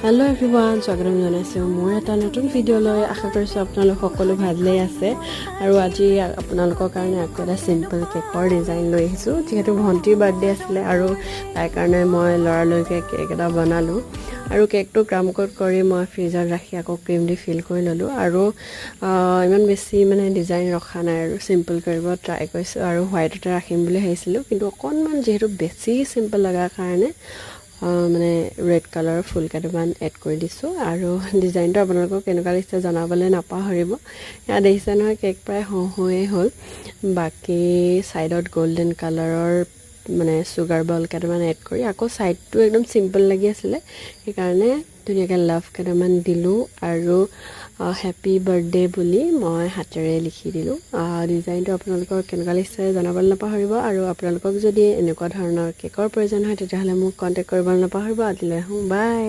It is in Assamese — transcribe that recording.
Hello everyone, স্বাগতম জনাইছো মোৰ এটা নতুন ভিডিঅ' লৈ আশা কৰিছো আপোনালোক সকলো ভালেই আছে আৰু আজি আপোনালোকৰ কাৰণে আকৌ এটা সিম্পল কেকৰ ডিজাইন লৈ আহিছো যেহেতু ভন্টিৰ বাৰ্থডে আছিল আৰু তাৰ কাৰণে মই লৰালৈকে কেক এটা বনালো আৰু কেকটো ক্ৰাম কোট কৰি মই ফ্ৰিজত ৰাখি আকৌ ক্ৰীম দি ফিল কৰি ললো আৰু ইমান বেছি মানে ডিজাইন ৰখা নাই আৰু সিম্পল কৰিব ট্ৰাই কৰিছো আৰু হোৱাইটতে ৰাখিম বুলি ভাবিছিলো কিন্তু অকনমান যেহেতু বেছি সিম্পল লগাৰ কাৰণে মানে ৰেড কালাৰ ফুল কেইটামান এড কৰি দিছো আৰু ডিজাইনটো আপোনালোকক কেনেকুৱা লাগিছে জনাবলৈ নাপাহৰিব ইয়া দেখিছে নহয় কেক প্ৰায় হৈয়ে হ'ল বাকি সাইডত গোল্ডেন কালাৰৰ মানে সুগাৰ বল কেইটামান এড কৰি আকৌ সাইডটো একদম সিম্পল লাগি আছিল সেইকাৰণে ধুনীয়াকৈ লাভ কেইটামান দিলো আৰু হ্যাপি বাৰ্থডে বুলি মই হাতেৰে লিখি দিলো ডিজাইনটো আপোনালোকৰ কেনেকুৱা লাগিছে জনাবলৈ নাপাহৰিব আৰু আপোনালোকক যদি এনেকুৱা ধৰণৰ কেকৰ প্ৰয়োজন হয় তেতিয়াহ'লে মোক কন্টাক্ট কৰিবলৈ নাপাহৰিব আজিলৈ বাই